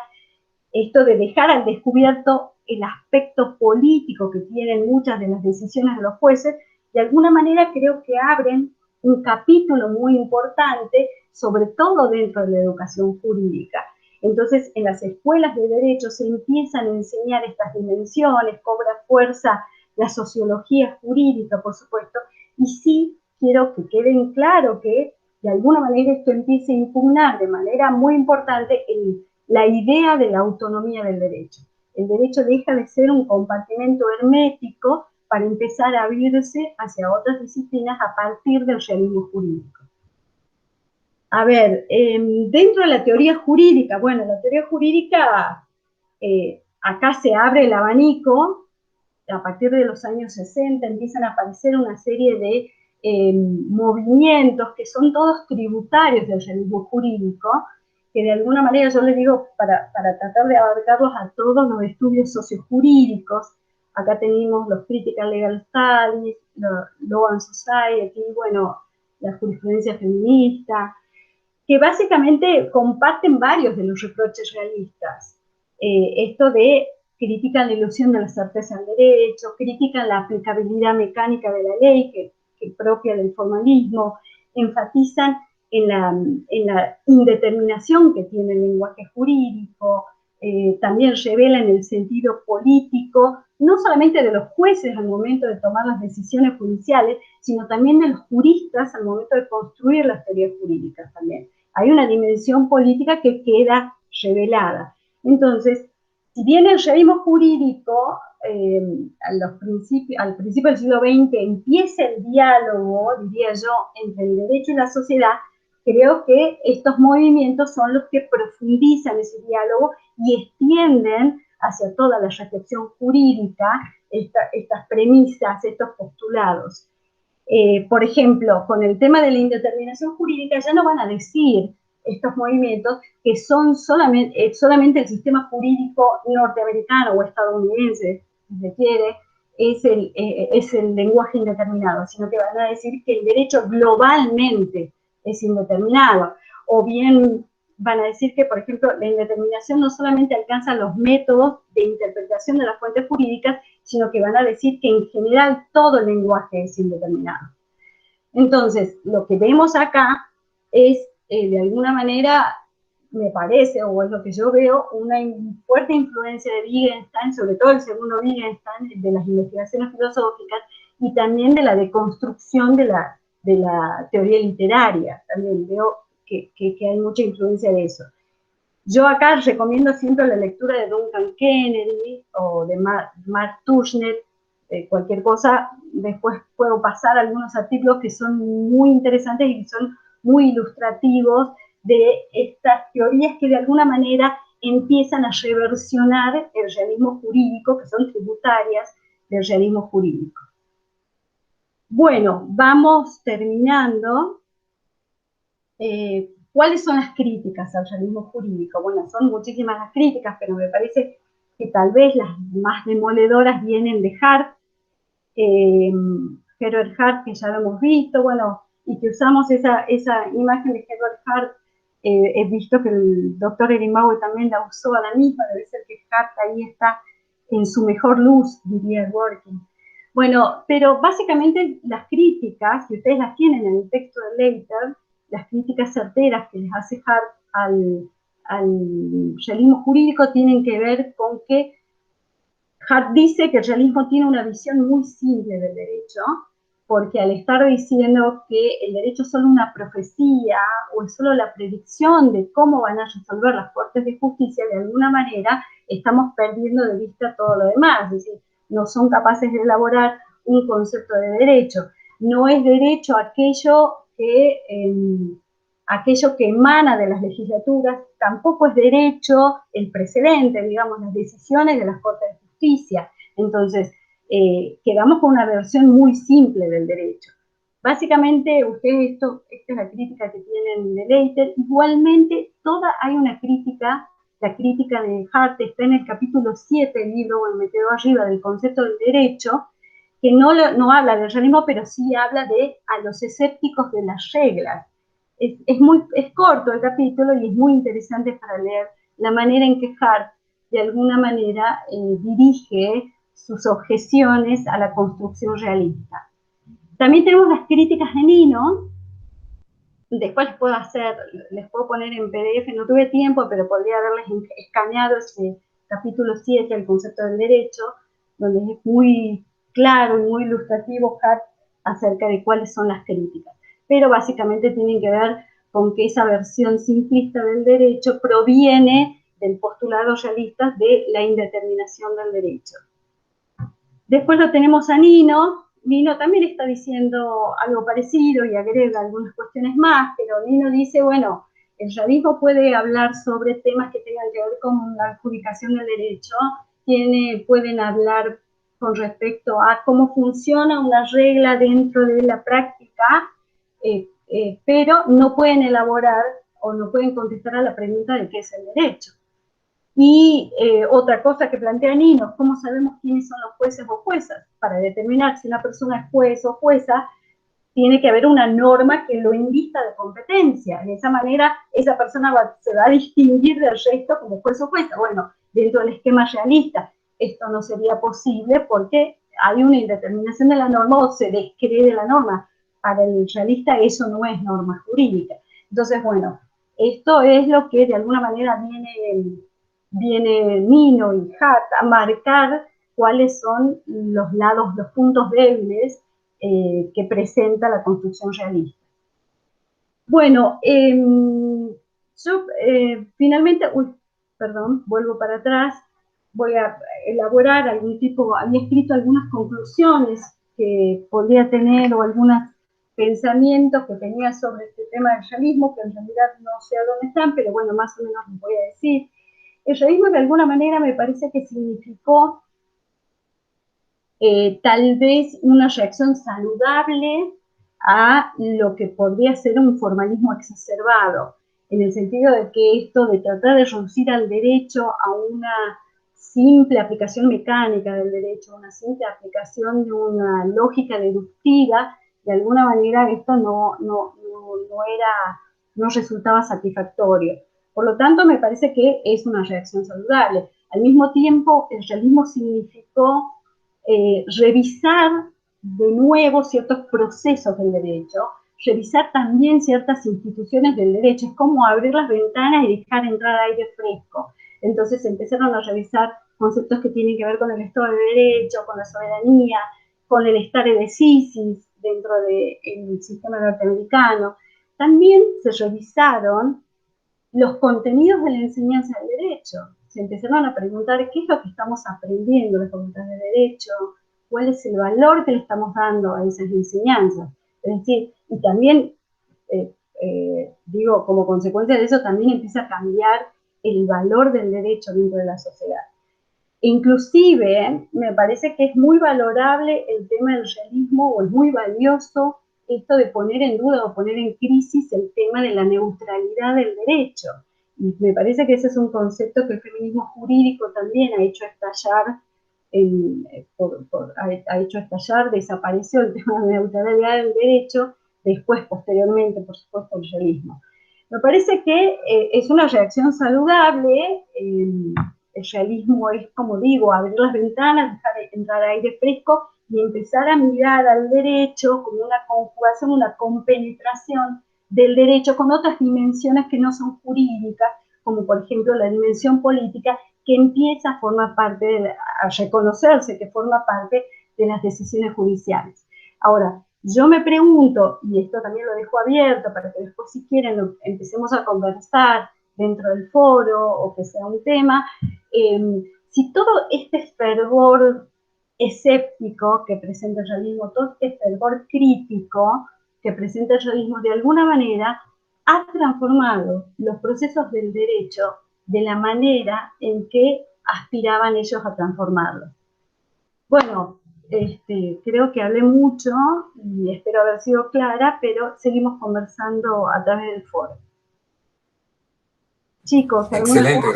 esto de dejar al descubierto el aspecto político que tienen muchas de las decisiones de los jueces, de alguna manera creo que abren un capítulo muy importante, sobre todo dentro de la educación jurídica. Entonces, en las escuelas de derecho se empiezan a enseñar estas dimensiones, cobra fuerza la sociología jurídica, por supuesto, y sí quiero que queden claro que de alguna manera esto empiece a impugnar de manera muy importante la idea de la autonomía del derecho. El derecho deja de ser un compartimento hermético para empezar a abrirse hacia otras disciplinas a partir del realismo jurídico. A ver, dentro de la teoría jurídica, bueno, la teoría jurídica, acá se abre el abanico, a partir de los años 60 empiezan a aparecer una serie de movimientos que son todos tributarios del realismo jurídico, que de alguna manera yo les digo, para tratar de abarcarlos a todos los estudios sociojurídicos, acá tenemos los Critical Legal Studies, Law and Society, bueno, la jurisprudencia feminista, que básicamente comparten varios de los reproches realistas. Esto de critican la ilusión de la certeza del derecho, critican la aplicabilidad mecánica de la ley, que propia del formalismo, enfatizan en la indeterminación que tiene el lenguaje jurídico, también revelan el sentido político, no solamente de los jueces al momento de tomar las decisiones judiciales, sino también de los juristas al momento de construir las teorías jurídicas también. Hay una dimensión política que queda revelada. Entonces, si bien el realismo jurídico al principio del siglo XX empieza el diálogo, diría yo, entre el derecho y la sociedad, creo que estos movimientos son los que profundizan ese diálogo y extienden hacia toda la reflexión jurídica estas premisas, estos postulados. Por ejemplo, con el tema de la indeterminación jurídica ya no van a decir estos movimientos que son solamente el sistema jurídico norteamericano o estadounidense, si se quiere, es el lenguaje indeterminado, sino que van a decir que el derecho globalmente es indeterminado, o bien van a decir que, por ejemplo, la indeterminación no solamente alcanza los métodos de interpretación de las fuentes jurídicas, sino que van a decir que en general todo el lenguaje es indeterminado. Entonces, lo que vemos acá es, de alguna manera, me parece, o es lo que yo veo, una fuerte influencia de Wittgenstein, sobre todo el segundo Wittgenstein, de las investigaciones filosóficas, y también de la deconstrucción de la teoría literaria. También veo que hay mucha influencia de eso. Yo acá recomiendo siempre la lectura de Duncan Kennedy o de Mark Tushnet, cualquier cosa, después puedo pasar algunos artículos que son muy interesantes y que son muy ilustrativos de estas teorías que de alguna manera empiezan a reversionar el realismo jurídico, que son tributarias del realismo jurídico. Bueno, vamos terminando. ¿Cuáles son las críticas al realismo jurídico? Bueno, son muchísimas las críticas, pero me parece que tal vez las más demoledoras vienen de Hart, Herbert Hart, que ya lo hemos visto, bueno, y que usamos esa imagen de Herbert Hart. He visto que el doctor Erimauer también la usó a la misma, debe ser que Hart ahí está en su mejor luz, diría Working. Bueno, pero básicamente las críticas, si ustedes las tienen en el texto de Leiter, las críticas certeras que les hace Hart al realismo jurídico tienen que ver con que Hart dice que el realismo tiene una visión muy simple del derecho, porque al estar diciendo que el derecho es solo una profecía o es solo la predicción de cómo van a resolver las cortes de justicia, de alguna manera estamos perdiendo de vista todo lo demás, es decir, no son capaces de elaborar un concepto de derecho. No es derecho aquello que emana de las legislaturas, tampoco es derecho el precedente, digamos, las decisiones de las cortes de justicia. Entonces, quedamos con una versión muy simple del derecho. Básicamente, ustedes, esta es la crítica que tienen de Leiter. Igualmente, hay una crítica, la crítica de Hart está en el capítulo 7 del libro, bueno, me quedo arriba, del concepto del derecho, que no habla del realismo, pero sí habla de a los escépticos de las reglas. es corto el capítulo y es muy interesante para leer la manera en que Hart de alguna manera dirige sus objeciones a la construcción realista. También tenemos las críticas de Nino. Después les puedo poner en PDF, no tuve tiempo, pero podría haberles escaneado ese capítulo 7, el concepto del derecho, donde es muy claro y muy ilustrativo Hart acerca de cuáles son las críticas. Pero básicamente tienen que ver con que esa versión simplista del derecho proviene del postulado realista de la indeterminación del derecho. Después lo tenemos a Nino. Nino también está diciendo algo parecido y agrega algunas cuestiones más, pero Nino dice, bueno, el realismo puede hablar sobre temas que tengan que ver con la adjudicación del derecho, pueden hablar con respecto a cómo funciona una regla dentro de la práctica, pero no pueden elaborar o no pueden contestar a la pregunta de qué es el derecho. Y otra cosa que plantea Nino, ¿cómo sabemos quiénes son los jueces o juezas? Para determinar si una persona es juez o jueza, tiene que haber una norma que lo invista de competencia. De esa manera, esa persona se va a distinguir del resto como juez o jueza. Bueno, dentro del esquema realista, esto no sería posible porque hay una indeterminación de la norma o se descree de la norma. Para el realista eso no es norma jurídica. Entonces, bueno, esto es lo que de alguna manera viene Nino y Hart a marcar cuáles son los puntos débiles que presenta la construcción realista. Bueno, yo finalmente, vuelvo para atrás, voy a elaborar había escrito algunas conclusiones que podría tener o algunos pensamientos que tenía sobre este tema del realismo, que en realidad no sé a dónde están, pero bueno, más o menos les voy a decir. El realismo de alguna manera me parece que significó tal vez una reacción saludable a lo que podría ser un formalismo exacerbado, en el sentido de que esto de tratar de reducir al derecho a una simple aplicación mecánica del derecho, una simple aplicación de una lógica deductiva, de alguna manera esto no resultaba satisfactorio. Por lo tanto, me parece que es una reacción saludable. Al mismo tiempo, el realismo significó revisar de nuevo ciertos procesos del derecho, revisar también ciertas instituciones del derecho, es como abrir las ventanas y dejar entrar aire fresco. Entonces empezaron a revisar conceptos que tienen que ver con el Estado de Derecho, con la soberanía, con el stare decisis dentro del sistema norteamericano. También se revisaron los contenidos de la enseñanza del derecho. Se empezaron a preguntar qué es lo que estamos aprendiendo en la facultad de Derecho, cuál es el valor que le estamos dando a esas enseñanzas. Es decir, y también, como consecuencia de eso, también empieza a cambiar el valor del derecho dentro de la sociedad. Inclusive, me parece que es muy valorable el tema del realismo, o es muy valioso esto de poner en duda o poner en crisis el tema de la neutralidad del derecho. Y me parece que ese es un concepto que el feminismo jurídico también ha hecho estallar, desapareció el tema de la neutralidad del derecho, después, posteriormente, por supuesto, el realismo. Me parece que es una reacción saludable. El realismo es, como digo, abrir las ventanas, dejar entrar aire fresco y empezar a mirar al derecho como una conjugación, una compenetración del derecho con otras dimensiones que no son jurídicas, como por ejemplo la dimensión política, que empieza a formar parte, a reconocerse que forma parte de las decisiones judiciales. Ahora, yo me pregunto, y esto también lo dejo abierto para que después, si quieren, empecemos a conversar dentro del foro o que sea un tema, si todo este fervor escéptico que presenta el realismo, todo este fervor crítico que presenta el realismo, de alguna manera ha transformado los procesos del derecho de la manera en que aspiraban ellos a transformarlos. Bueno, creo que hablé mucho y espero haber sido clara, pero seguimos conversando a través del foro. Chicos, excelente,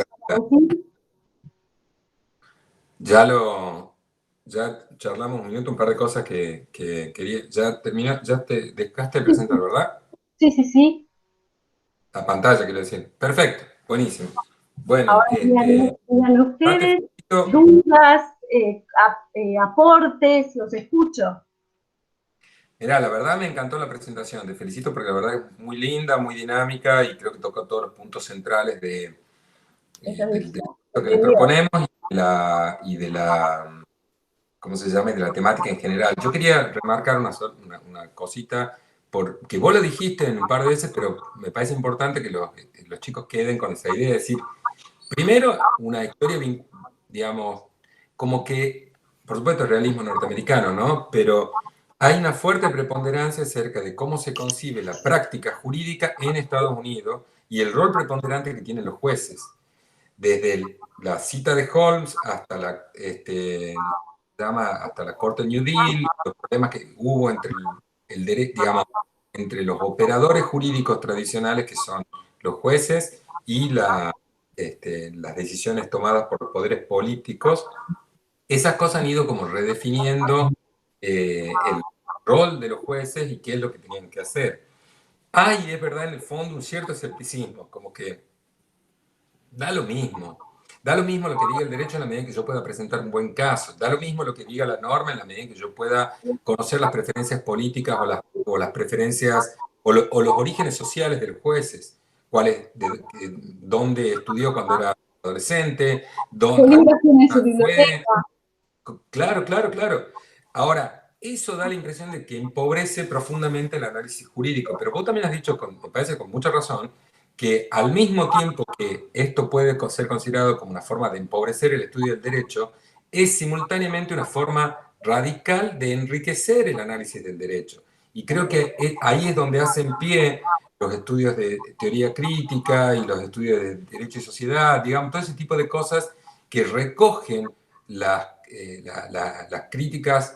ya charlamos un minuto, un par de cosas que quería. Ya terminó, ya te dejaste de presentar, ¿verdad? Sí. La pantalla, quiero decir. Perfecto, buenísimo. Bueno, Ahora digan ustedes dudas, aportes, los escucho. Mirá, la verdad me encantó la presentación, te felicito porque la verdad es muy linda, muy dinámica y creo que toca todos los puntos centrales del que le proponemos y de la ¿cómo se llama? De la temática en general. Yo quería remarcar una cosita, porque vos lo dijiste en un par de veces, pero me parece importante que los chicos queden con esa idea de decir, primero, una historia, digamos, como que, por supuesto, el realismo norteamericano, ¿no? Pero hay una fuerte preponderancia acerca de cómo se concibe la práctica jurídica en Estados Unidos y el rol preponderante que tienen los jueces. Desde la cita de Holmes hasta hasta la Corte New Deal, los problemas que hubo entre digamos, entre los operadores jurídicos tradicionales, que son los jueces, y las decisiones tomadas por los poderes políticos. Esas cosas han ido como redefiniendo el rol de los jueces y qué es lo que tenían que hacer. Hay, es verdad, en el fondo un cierto escepticismo, como que da lo mismo. Da lo mismo lo que diga el derecho en la medida en que yo pueda presentar un buen caso. Da lo mismo lo que diga la norma en la medida en que yo pueda conocer las preferencias políticas o las preferencias o los orígenes sociales de los jueces. Dónde estudió cuando era adolescente, ¿Qué libros tiene en su biblioteca? Claro, claro, claro. Ahora, eso da la impresión de que empobrece profundamente el análisis jurídico, pero vos también has dicho, me parece con mucha razón, que al mismo tiempo que esto puede ser considerado como una forma de empobrecer el estudio del derecho, es simultáneamente una forma radical de enriquecer el análisis del derecho. Y creo que ahí es donde hacen pie los estudios de teoría crítica y los estudios de derecho y sociedad, digamos, todo ese tipo de cosas que recogen las críticas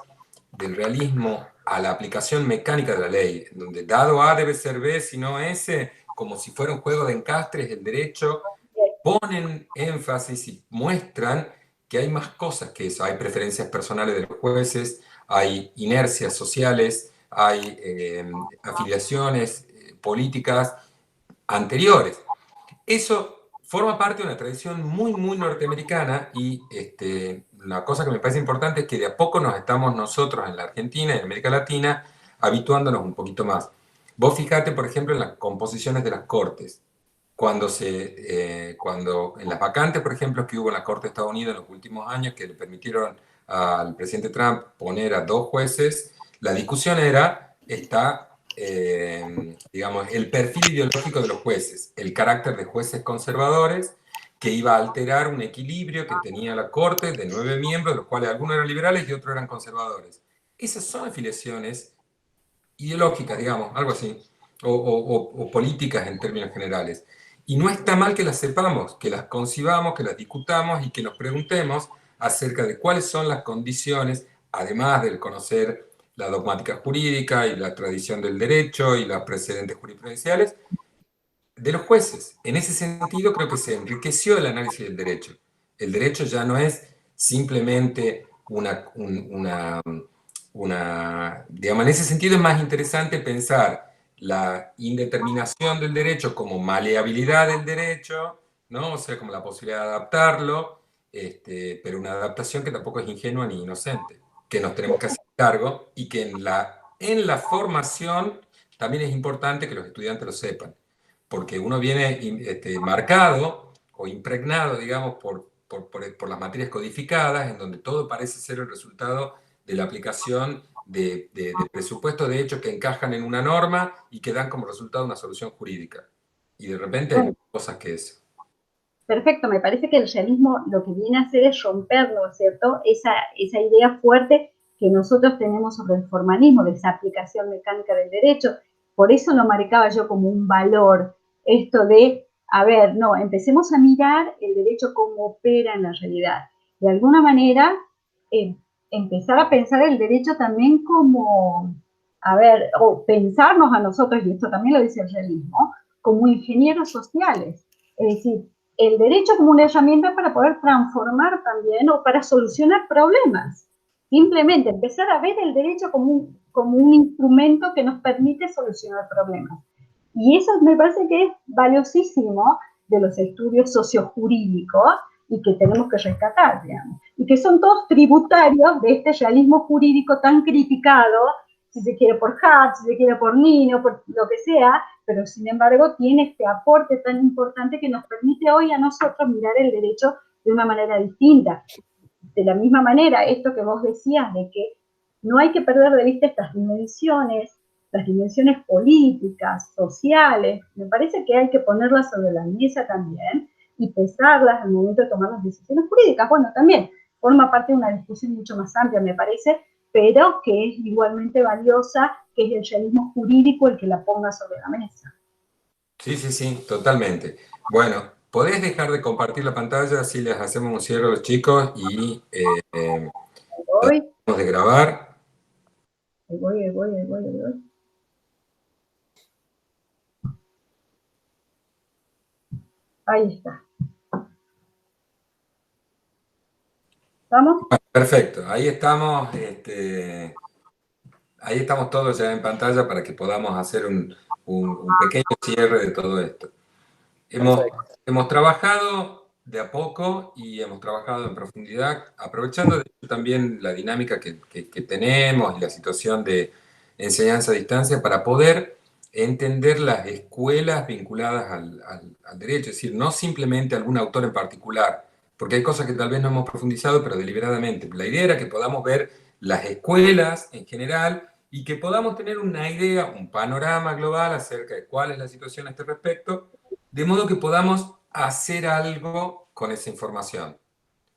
del realismo a la aplicación mecánica de la ley, donde dado A debe ser B, si no S, como si fuera un juego de encastres, el derecho, ponen énfasis y muestran que hay más cosas que eso. Hay preferencias personales de los jueces, hay inercias sociales, hay afiliaciones políticas anteriores. Eso forma parte de una tradición muy, muy norteamericana y una cosa que me parece importante es que de a poco nos estamos nosotros en la Argentina y en América Latina habituándonos un poquito más. Vos fijate, por ejemplo, en las composiciones de las cortes. Cuando en las vacantes, por ejemplo, que hubo en la Corte de Estados Unidos en los últimos años, que le permitieron al presidente Trump poner a 2 jueces, la discusión era, digamos, el perfil ideológico de los jueces, el carácter de jueces conservadores, que iba a alterar un equilibrio que tenía la Corte de 9 miembros, de los cuales algunos eran liberales y otros eran conservadores. Esas son afiliaciones ideológicas, digamos, algo así, o políticas en términos generales. Y no está mal que las sepamos, que las concibamos, que las discutamos y que nos preguntemos acerca de cuáles son las condiciones, además del conocer la dogmática jurídica y la tradición del derecho y los precedentes jurisprudenciales, de los jueces. En ese sentido, creo que se enriqueció el análisis del derecho. El derecho ya no es simplemente digamos, en ese sentido es más interesante pensar la indeterminación del derecho como maleabilidad del derecho, ¿no? O sea, como la posibilidad de adaptarlo, pero una adaptación que tampoco es ingenua ni inocente, que nos tenemos que hacer cargo y que en la formación también es importante que los estudiantes lo sepan, porque uno viene marcado o impregnado, digamos, por las materias codificadas, en donde todo parece ser el resultado de la aplicación de presupuestos de hechos que encajan en una norma y que dan como resultado una solución jurídica. Y de repente hay más cosas que eso. Perfecto, me parece que el realismo lo que viene a hacer es romper, ¿no es cierto?, esa idea fuerte que nosotros tenemos sobre el formalismo, de esa aplicación mecánica del derecho. Por eso lo marcaba yo como un valor, esto de, a ver, no, empecemos a mirar el derecho cómo opera en la realidad. De alguna manera, empezar a pensar el derecho también como, a ver, o pensarnos a nosotros, y esto también lo dice el realismo, como ingenieros sociales. Es decir, el derecho como una herramienta para poder transformar también o para solucionar problemas. Simplemente empezar a ver el derecho como un instrumento que nos permite solucionar problemas. Y eso me parece que es valiosísimo de los estudios sociojurídicos y que tenemos que rescatar, digamos. Y que son todos tributarios de este realismo jurídico tan criticado, si se quiere por Hart, si se quiere por Nino, por lo que sea, pero sin embargo tiene este aporte tan importante que nos permite hoy a nosotros mirar el derecho de una manera distinta. De la misma manera, esto que vos decías de que no hay que perder de vista estas dimensiones, las dimensiones políticas, sociales, me parece que hay que ponerlas sobre la mesa también y pesarlas al momento de tomar las decisiones jurídicas. Bueno, también forma parte de una discusión mucho más amplia, me parece, pero que es igualmente valiosa, que es el realismo jurídico el que la ponga sobre la mesa. Sí, sí, sí, totalmente. Bueno, podés dejar de compartir la pantalla, así les hacemos un cierre a los chicos y Voy, tratamos de grabar. voy. Ahí está. ¿Estamos? Perfecto, ahí estamos todos ya en pantalla para que podamos hacer un pequeño cierre de todo esto. Hemos trabajado de a poco y hemos trabajado en profundidad, aprovechando de hecho también la dinámica que tenemos y la situación de enseñanza a distancia para poder entender las escuelas vinculadas al derecho, es decir, no simplemente algún autor en particular, porque hay cosas que tal vez no hemos profundizado, pero deliberadamente. La idea era que podamos ver las escuelas en general y que podamos tener una idea, un panorama global acerca de cuál es la situación a este respecto, de modo que podamos hacer algo con esa información.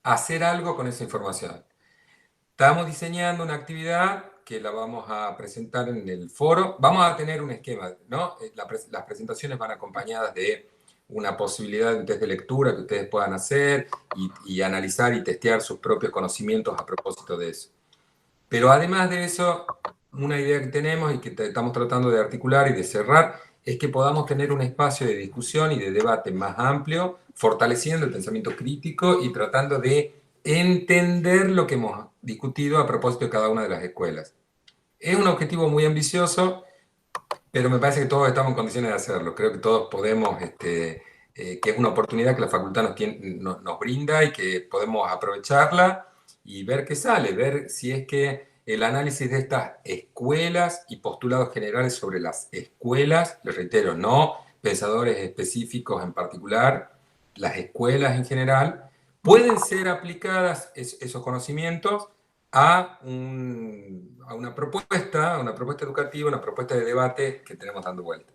Hacer algo con esa información. Estamos diseñando una actividad que la vamos a presentar en el foro. Vamos a tener un esquema, ¿no? Las presentaciones van acompañadas de una posibilidad de un test de lectura que ustedes puedan hacer y analizar y testear sus propios conocimientos a propósito de eso. Pero además de eso, una idea que tenemos y que estamos tratando de articular y de cerrar es que podamos tener un espacio de discusión y de debate más amplio, fortaleciendo el pensamiento crítico y tratando de entender lo que hemos discutido a propósito de cada una de las escuelas. Es un objetivo muy ambicioso, pero me parece que todos estamos en condiciones de hacerlo. Creo que todos podemos, que es una oportunidad que la facultad nos brinda y que podemos aprovecharla y ver qué sale, ver si es que el análisis de estas escuelas y postulados generales sobre las escuelas, les reitero, no pensadores específicos en particular, las escuelas en general, pueden ser aplicadas esos conocimientos a una propuesta educativa, una propuesta de debate que tenemos dando vuelta.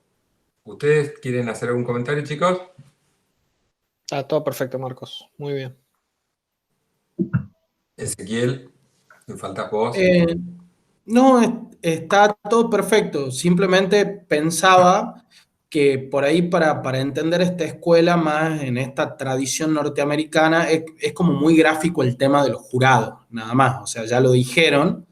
¿Ustedes quieren hacer algún comentario, chicos? Está todo perfecto, Marcos. Muy bien. Ezequiel, ¿me faltas vos? No, está todo perfecto. Simplemente pensaba que por ahí para entender esta escuela más en esta tradición norteamericana es como muy gráfico el tema de los jurados, nada más. O sea, ya lo dijeron.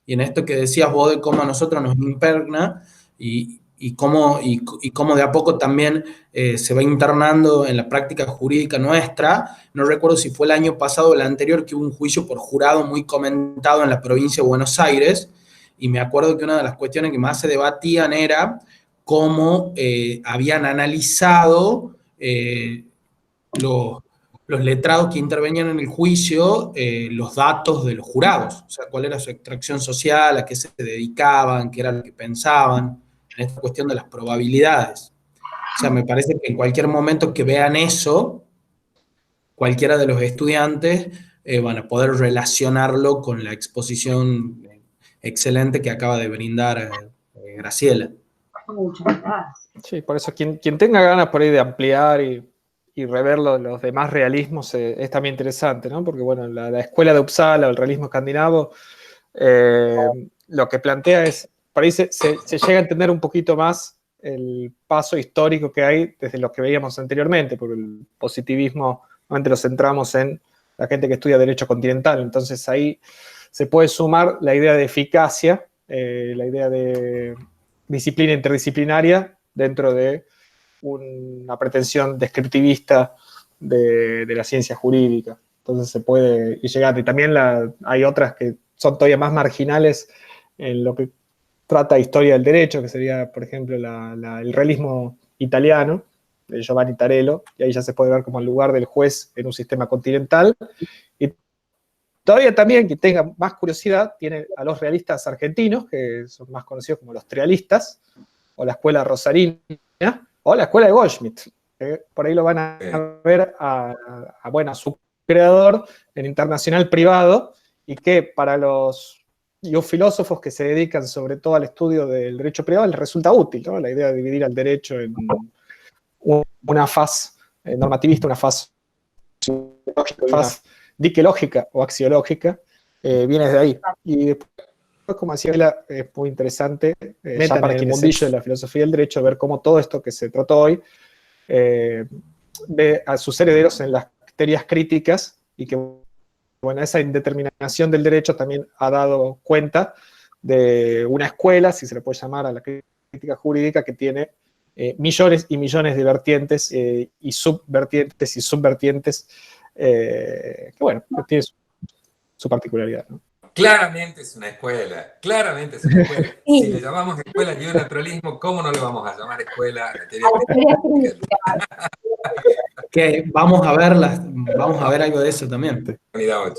Y en esto que decías vos de cómo a nosotros nos impregna y cómo de a poco también se va internando en la práctica jurídica nuestra. No recuerdo si fue el año pasado o el anterior que hubo un juicio por jurado muy comentado en la provincia de Buenos Aires, y me acuerdo que una de las cuestiones que más se debatían era cómo habían analizado los, los letrados que intervenían en el juicio, los datos de los jurados, o sea, cuál era su extracción social, a qué se dedicaban, qué era lo que pensaban, en esta cuestión de las probabilidades. O sea, me parece que en cualquier momento que vean eso, cualquiera de los estudiantes van a poder relacionarlo con la exposición excelente que acaba de brindar Graciela. Muchas gracias. Sí, por eso quien tenga ganas por ahí de ampliar y rever los demás realismos es también interesante, ¿no? Porque, bueno, la escuela de Uppsala, el realismo escandinavo, lo que plantea es, por ahí se llega a entender un poquito más el paso histórico que hay desde lo que veíamos anteriormente, porque el positivismo, normalmente lo centramos en la gente que estudia Derecho Continental, entonces ahí se puede sumar la idea de eficacia, la idea de disciplina interdisciplinaria dentro de una pretensión descriptivista de la ciencia jurídica. Entonces se puede ir llegando. Y también hay otras que son todavía más marginales en lo que trata historia del derecho, que sería, por ejemplo, el realismo italiano, de Giovanni Tarello, y ahí ya se puede ver como el lugar del juez en un sistema continental. Y todavía también, quien tenga más curiosidad, tiene a los realistas argentinos, que son más conocidos como los trialistas, o la escuela rosarina, o la escuela de Goldschmidt. Por ahí lo van a ver a su creador en Internacional Privado, y que para los filósofos que se dedican sobre todo al estudio del derecho privado les resulta útil, ¿no? La idea de dividir al derecho en una faz normativista, una faz diquelógica o axiológica, viene de ahí. Y después, como decía Ela, es muy interesante, ya para el mundillo de la filosofía del derecho, ver cómo todo esto que se trató hoy ve a sus herederos en las teorías críticas, y que, bueno, esa indeterminación del derecho también ha dado cuenta de una escuela, si se le puede llamar a la crítica jurídica, que tiene millones y millones de vertientes y subvertientes, que, bueno, tiene su particularidad, ¿no? Claramente es una escuela, claramente es una escuela. Sí. Si le llamamos escuela al naturalismo, ¿cómo no le vamos a llamar escuela a la teoría crítica? Que vamos a ver algo de eso también. Sí, claro,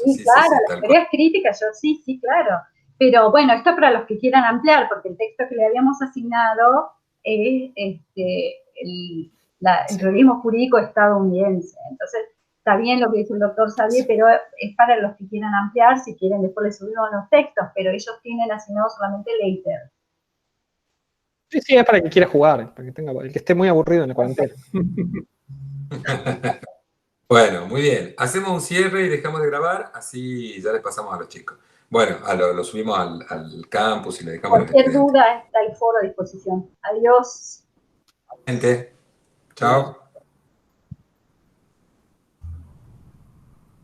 las teorías críticas, sí, claro. Pero bueno, esto para los que quieran ampliar, porque el texto que le habíamos asignado es el realismo jurídico estadounidense. Entonces, está bien lo que dice el doctor Xavier, pero es para los que quieran ampliar. Si quieren, después les subimos los textos, pero ellos tienen asignado solamente later. Sí, es para quien quiera jugar, para que el que esté muy aburrido en la cuarentena. Bueno, muy bien. Hacemos un cierre y dejamos de grabar, así ya les pasamos a los chicos. Bueno, lo subimos al campus y le dejamos a los estudiantes. Cualquier duda está el foro a disposición. Adiós. Gente, chao.